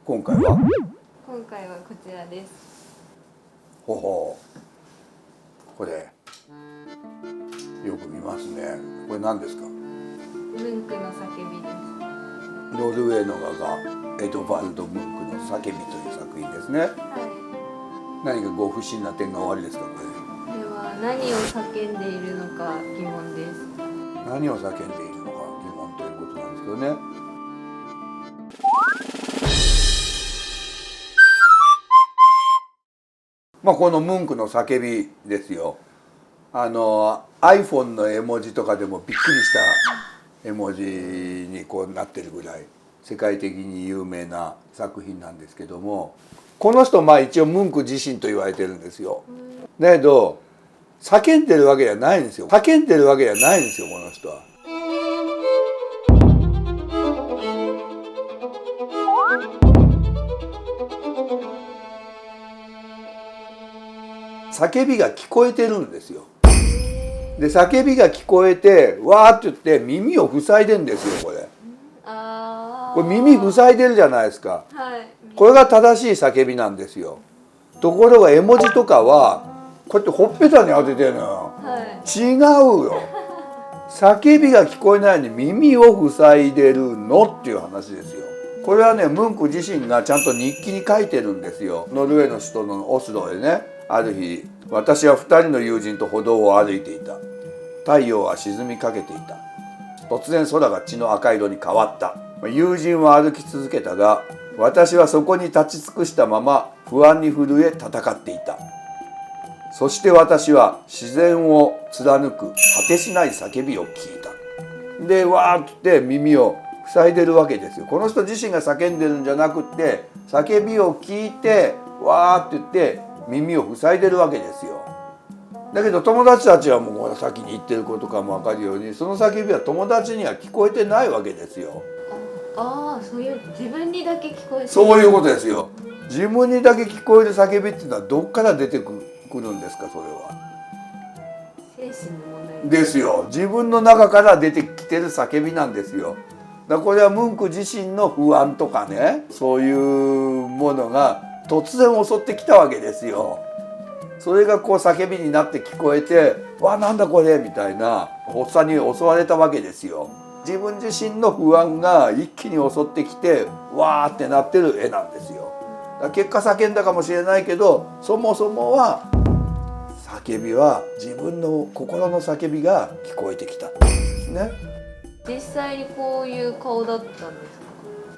今回は今回はこちらです。ほほこれよく見ますね。これ何ですか？ムンクの叫びです。ノルウェーの画家エドヴァルド・ムンクの叫びという作品ですね。は何かご不審な点がおありですか？こい。では何を叫んでいるのか疑問です。れ何を叫んでいるのか疑問ということなんですけどね。このムンクの叫びですよ。iPhone の絵文字とかでもびっくりした絵文字にこうなってるぐらい世界的に有名な作品なんですけども、この人一応ムンク自身と言われてるんですよ。だけど叫んでるわけじゃないんですよ。叫んでるわけじゃないんですよ、この人は。叫びが聞こえてるんですよ。で叫びが聞こえてわーって言って耳を塞いでんですよ。これ耳塞いでるじゃないですか。はい。これが正しい叫びなんですよ。ところが絵文字とかはこうやってほっぺたに当ててるのよ。はい。違うよ。叫びが聞こえないのに耳を塞いでるのっていう話ですよ。これはね、ムンク自身がちゃんと日記に書いてるんですよ。ノルウェーの首都のオスロでね、ある日私は2人の友人と歩道を歩いていた。太陽は沈みかけていた。突然空が血の赤色に変わった。友人は歩き続けたが、私はそこに立ち尽くしたまま不安に震え戦っていた。そして私は自然を貫く果てしない叫びを聞いた。でわーって耳を塞いでるわけですよ。この人自身が叫んでるんじゃなくって叫びを聞いてわーって言って耳を塞いでるわけですよ。だけど友達たちはもう先に言ってることかも分かるように、その叫びは友達には聞こえてないわけですよ。そういう自分にだけ聞こえてる。そういうことですよ。自分にだけ聞こえる叫びっていうのはどっから出てくるんですか？それは精神の問題ですよ。自分の中から出てきてる叫びなんですよ。だからこれはムンク自身の不安とかね、そういうものが突然襲ってきたわけですよ。それがこう叫びになって聞こえて、わあなんだこれみたいな発作に襲われたわけですよ。自分自身の不安が一気に襲ってきてわーってなってる絵なんですよ。だから結果叫んだかもしれないけど、そもそもは叫びは自分の心の叫びが聞こえてきたんですね。実際にこういう顔だったんですか？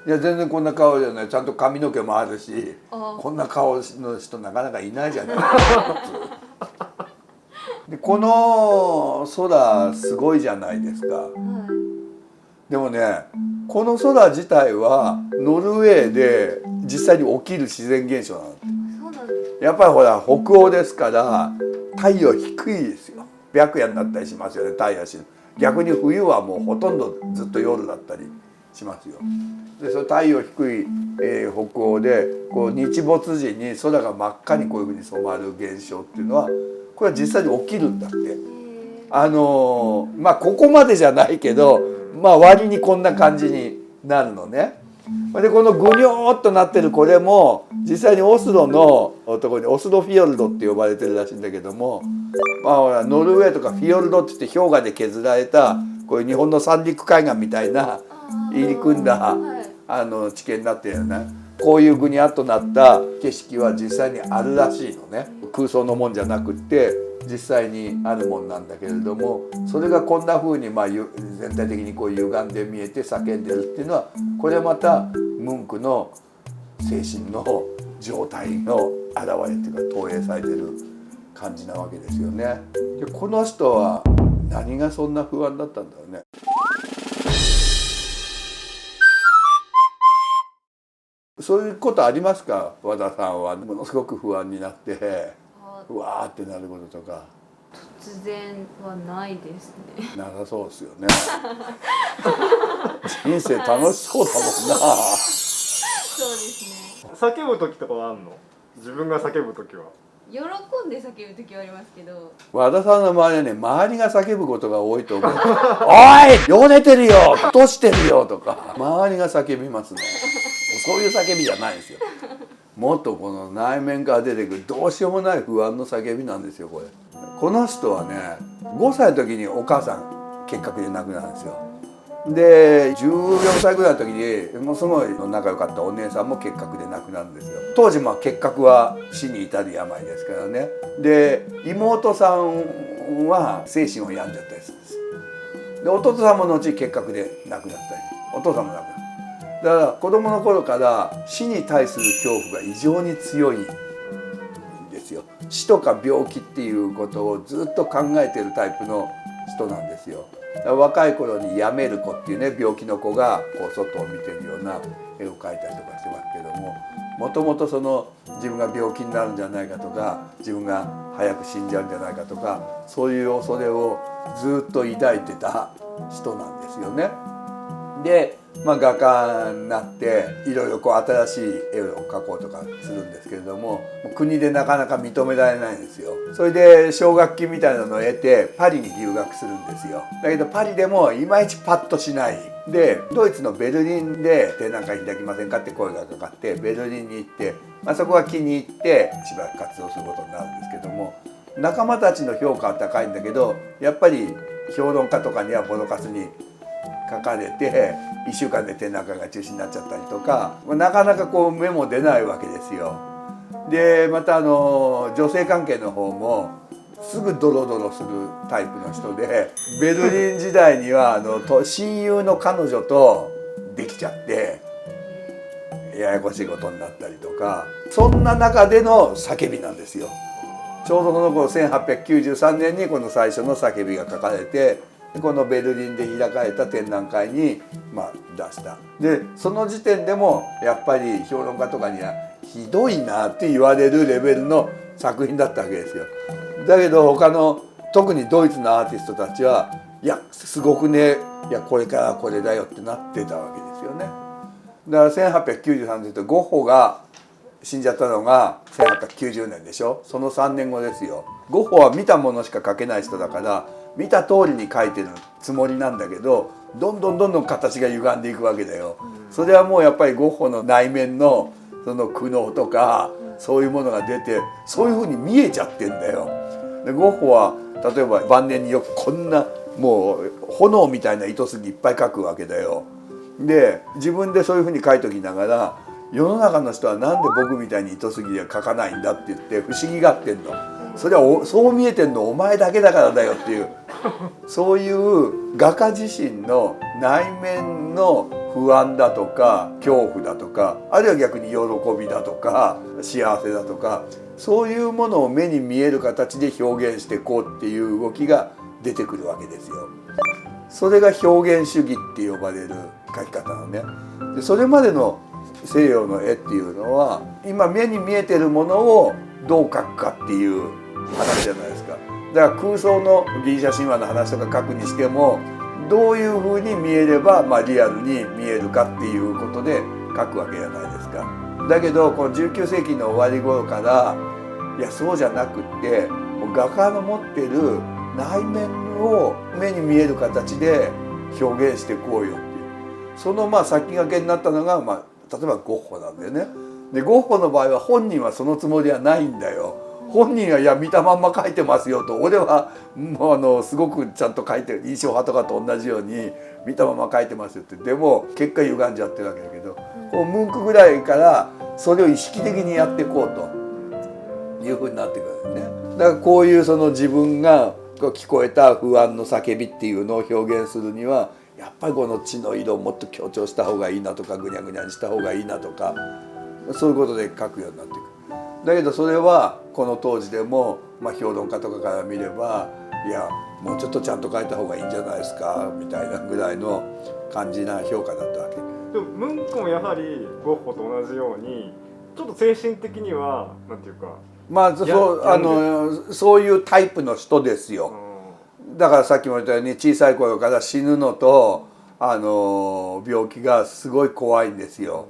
いや全然こんな顔じゃない。ちゃんと髪の毛もあるし、こんな顔の人なかなかいないじゃないですか。でこの空すごいじゃないですか。でもね、この空自体はノルウェーで実際に起きる自然現象なの。そうなんです。やっぱりほら北欧ですから太陽低いですよ。白夜になったりしますよね。太陽逆に冬はもうほとんどずっと夜だったりしますよ。でその太陽低い、北欧でこう日没時に空が真っ赤にこういうふうに染まる現象っていうのはこれは実際に起きるんだって。ここまでじゃないけど、割にこんな感じになるのね。でこのぐにょーっとなってるこれも実際にオスロのところにオスロフィヨルドって呼ばれてるらしいんだけども、ノルウェーとかフィヨルドって言って氷河で削られたこういう日本の三陸海岸みたいな入り組んだ地形になってるよね。こういうぐにゃっとなった景色は実際にあるらしいのね。空想のもんじゃなくって実際にあるもんなんだけれども、それがこんな風に全体的にこう歪んで見えて叫んでるっていうのはこれまたムンクの精神の状態の現れっていうか投影されてる感じなわけですよね。でこの人は何がそんな不安だったんだろうね。そういうことありますか？和田さんはものすごく不安になってうわーってなることとか。突然はないですね。なさそうですよね。人生楽しそうだもんな。そうですね。叫ぶ時とかはあんの？自分が叫ぶ時は喜んで叫ぶ時はありますけど。和田さんの周りはね、周りが叫ぶことが多いと思う。おい、よう寝てるよ、落としてるよとか、周りが叫びますね。そういう叫びじゃないんですよ。もっとこの内面から出てくるどうしようもない不安の叫びなんですよこれ。この人はね5歳の時にお母さん結核で亡くなるんですよ。で14歳ぐらいの時にもうすごい仲良かったお姉さんも結核で亡くなるんですよ。当時結核は死に至る病ですからね。で妹さんは精神を病んじゃったりするんです。で弟さんも後結核で亡くなったりお父さんも亡くなった。だから子供の頃から死に対する恐怖が異常に強いんですよ。死とか病気っていうことをずっと考えてるタイプの人なんですよ。だから若い頃にやめる子っていうね病気の子がこう外を見てるような絵を描いたりとかしてますけども、もともとその自分が病気になるんじゃないかとか自分が早く死んじゃうんじゃないかとかそういう恐れをずっと抱いてた人なんですよね。で、画家になっていろいろこう新しい絵を描こうとかするんですけれども国でなかなか認められないんですよ。それで奨学金みたいなのを得てパリに留学するんですよ。だけどパリでもいまいちパッとしないでドイツのベルリンで展覧会開きませんかって声がかかってベルリンに行って、そこが気に入ってしばらく活動することになるんですけども、仲間たちの評価は高いんだけどやっぱり評論家とかにはボロカスに書かれて1週間で展覧会が中止になっちゃったりとかなかなかこう目も出ないわけですよ。でまた女性関係の方もすぐドロドロするタイプの人でベルリン時代には親友の彼女とできちゃってややこしいことになったりとか、そんな中での叫びなんですよ。ちょうどこの頃1893年にこの最初の叫びが書かれてこのベルリンで開かれた展覧会に出した。でその時点でもやっぱり評論家とかにはひどいなって言われるレベルの作品だったわけですよ。だけど他の特にドイツのアーティストたちはいやすごくね、いやこれからこれだよってなってたわけですよね。だから1893年とゴッホが死んじゃったのが1890年でしょ。その3年後ですよ。ゴッホは見たものしか描けない人だから見た通りに描いてるつもりなんだけどどんどん形が歪んでいくわけだよ。それはもうやっぱりゴッホの内面のその苦悩とかそういうものが出てそういうふうに見えちゃってんだよ。でゴッホは例えば晩年によくこんなもう炎みたいな糸継ぎいっぱい描くわけだよ。で自分でそういうふうに描いときながら世の中の人はなんで僕みたいに糸継ぎで描かないんだって言って不思議がってんの。それはそう見えてんのお前だけだからだよっていうそういう画家自身の内面の不安だとか恐怖だとかあるいは逆に喜びだとか幸せだとかそういうものを目に見える形で表現していこうっていう動きが出てくるわけですよ。それが表現主義って呼ばれる描き方なのね。でそれまでの西洋の絵っていうのは今目に見えてるものをどう描くかっていう話じゃないですか。だから空想のギリシャ神話の話とか描くにしてもどういうふうに見えればリアルに見えるかっていうことで描くわけじゃないですか。だけどこの19世紀の終わり頃からいやそうじゃなくって画家の持ってる内面を目に見える形で表現していこうよっていうその先駆けになったのが例えばゴッホなんだよね。でゴッホの場合は本人はそのつもりはないんだよ。本人はいや見たまんま描いてますよと俺はもうすごくちゃんと描いてる印象派とかと同じように見たまま描いてますよってでも結果歪んじゃってるわけだけどこうムンクぐらいからそれを意識的にやっていこうというふうになってくるんですね。だからこういうその自分が聞こえた不安の叫びっていうのを表現するにはやっぱりこの血の色をもっと強調した方がいいなとかぐにゃぐにゃにした方がいいなとかそういうことで描くようになっていく。だけどそれはこの当時でも、評論家とかから見ればいやもうちょっとちゃんと描いた方がいいんじゃないですかみたいなぐらいの感じな評価だったわけ。でもムンクもやはりゴッホと同じようにちょっと精神的にはなんていうかそういうタイプの人ですよ。だからさっきも言ったように小さい頃から死ぬのと病気がすごい怖いんですよ。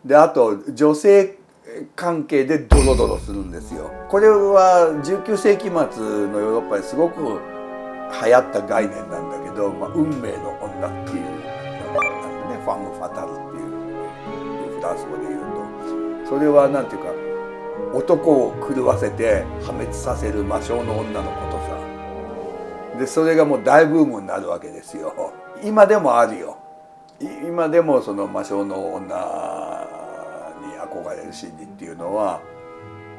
であと女性関係でドロドロするんですよ。これは19世紀末のヨーロッパですごく流行った概念なんだけど、運命の女っていうのがあるね。ファム・ファタルっていうフラタース語で言うと、それはなんていうか男を狂わせて破滅させる魔性の女のことさ。でそれがもう大ブームになるわけですよ。今でもあるよ。今でもその魔性の女に憧れる心理っていうのは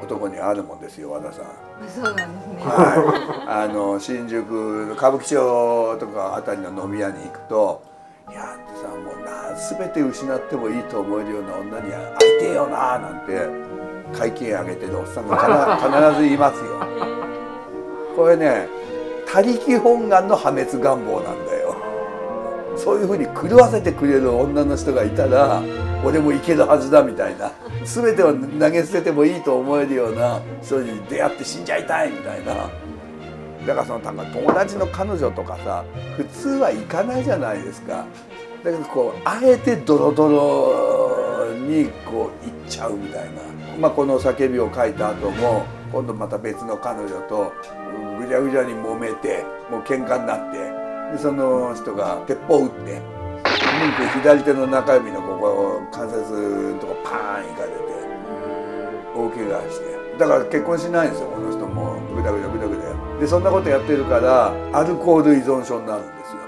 男にあるもんですよ、和田さん。そうなんですね。はい、新宿の歌舞伎町とかあたりの飲み屋に行くと「いやってさ、もう全て失ってもいいと思えるような女には会いてえよな」なんて会計上げてるおっさんが必ず言いますよ。これね、他力本願の破滅願望なんだよ。そういうふうに狂わせてくれる女の人がいたら俺もいけるはずだみたいな、全てを投げ捨ててもいいと思えるような人に出会って死んじゃいたいみたいな。だからその友達の彼女とかさ、普通は行かないじゃないですか。だけどこうあえてドロドロにこう行っちゃうみたいな。この叫びを書いた後も今度また別の彼女とぐちゃぐちゃに揉めて、もう喧嘩になって、でその人が鉄砲を撃って左手の中指のここ関節のとこパーンいかれて大怪我して、だから結婚しないんですよ、この人もぐだぐだぐだぐだで、そんなことやってるからアルコール依存症になるんですよ。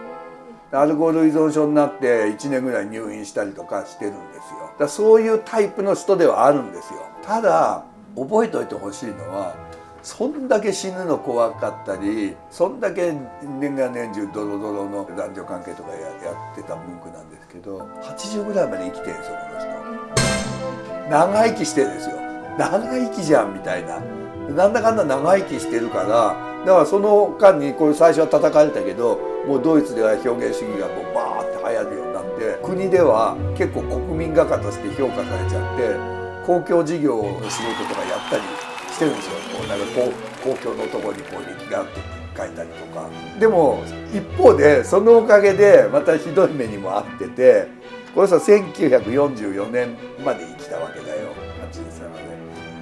アルコール依存症になって1年ぐらい入院したりとかしてるんですよ。だからそういうタイプの人ではあるんですよ。ただ覚えておいてほしいのは、そんだけ死ぬの怖かったり、そんだけ年が年中ドロドロの男女関係とかやってた文句なんですけど、80ぐらいまで生きてるんですよ、この人。長生きしてるんですよ。長生きじゃんみたいな。なんだかんだ長生きしてるから、だからその間にこれ最初は叩かれたけど、もうドイツでは表現主義がもうバーって流行るようになって、国では結構国民画家として評価されちゃって、公共事業の仕事とかやったりしてるんですよ。こうなんか公共のところにこう力があって書いたりとか。でも一方でそのおかげでまたひどい目にも遭ってて、この人は1944年まで生きたわけだよ、80歳まで。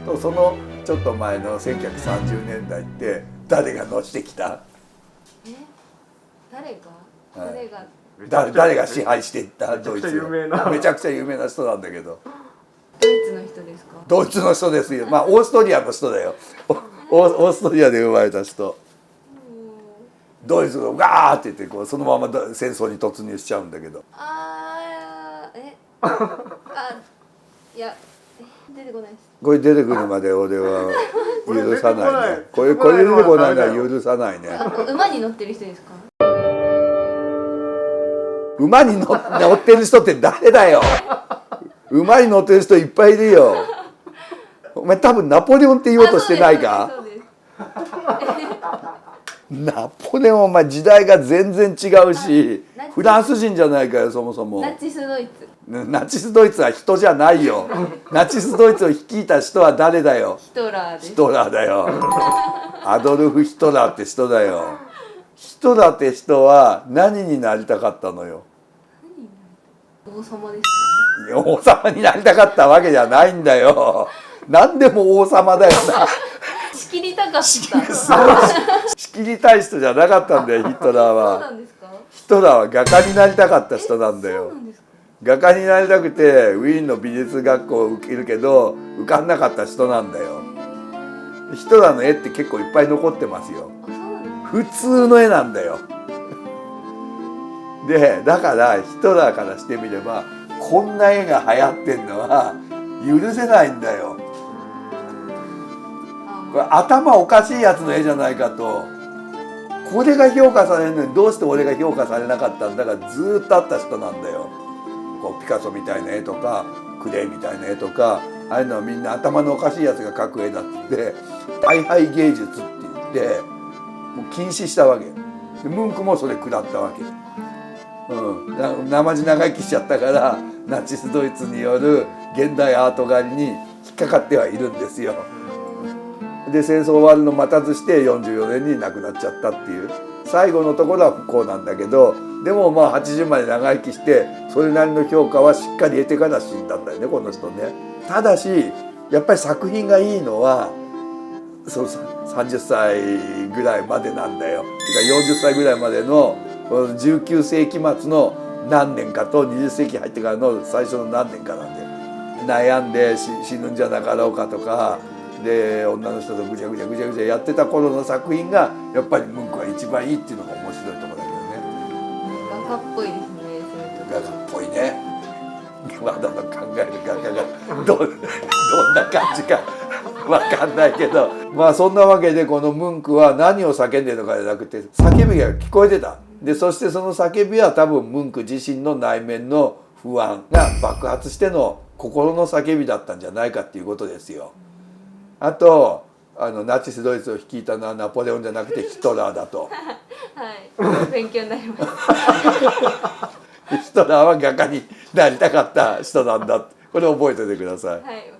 とそのちょっと前の1930年代って誰がのしてきた？誰が支配していったドイツ？めちゃくちゃ有名な人なんだけど。ドイツの人ですか？ドイツの人ですよ。オーストリアの人だよ。オーストリアで生まれた人。ドイツがガーって言ってこうそのまま戦争に突入しちゃうんだけど。いや出てこないです。これ出てくるまで俺は許さないね。これ出てこないのは許さないね。馬に乗ってる人ですか？馬に乗ってる人って誰だよ。馬に乗ってる人いっぱいいるよ。お前多分ナポレオンって言おうとしてないか？ナポレオンお前時代が全然違うし、フランス人じゃないかよそもそも。ナチスドイツ。ナチスドイツは人じゃないよ。ナチスドイツを率いた人は誰だよ。ヒトラーです。ヒトラーだよ。アドルフ・ヒトラーって人だよ。ヒトラーって人は何になりたかったのよ。王様ですか？王様になりたかったわけじゃないんだよ。何でも王様だよな。仕切りたかった。仕切りたい人じゃなかったんだよ、ヒトラーは。そうなんですか？ヒトラーは画家になりたかった人なんだよ。そうなんですか？画家になりたくてウィーンの美術学校を受けるけど受かんなかった人なんだよ。ヒトラーの絵って結構いっぱい残ってますよ。普通の絵なんだよ。でだからヒトラーからしてみればこんな絵が流行ってんのは許せないんだよ。これ頭おかしいやつの絵じゃないかと。これが評価されるのにどうして俺が評価されなかったんだがずっとあった人なんだよ。こうピカソみたいな絵とかクレイみたいな絵とかああいうのはみんな頭のおかしいやつが描く絵だって大敗芸術って言ってもう禁止したわけで、ムンクもそれ食らったわけ。生地長生きしちゃったからナチスドイツによる現代アート狩りに引っかかってはいるんですよ。で戦争終わるの待たずして44年に亡くなっちゃったっていう最後のところは不幸なんだけど、でも80まで長生きしてそれなりの評価はしっかり得てから死んだんだよね、この人ね。ただしやっぱり作品がいいのはそう30歳ぐらいまでなんだよ。40歳ぐらいまでの19世紀末の何年かと20世紀入ってからの最初の何年かなんで、悩んで死ぬんじゃなかろうかとかで女の人とぐちゃぐちゃぐちゃぐちゃやってた頃の作品がやっぱりムンクは一番いいっていうのが面白いところだけどね。画家っぽいですね、そういうとこ画家っぽいね。和田の考える画家がどんな感じかわかんないけど、まあそんなわけでこのムンクは何を叫んでるのかじゃなくて叫びが聞こえてた。でそしてその叫びは多分ムンク自身の内面の不安が爆発しての心の叫びだったんじゃないかっていうことですよ。あとナチスドイツを率いたのはナポレオンじゃなくてヒトラーだと。はい、勉強になりますヒトラーは画家になりたかった人なんだ。これ覚えておいてください。はい。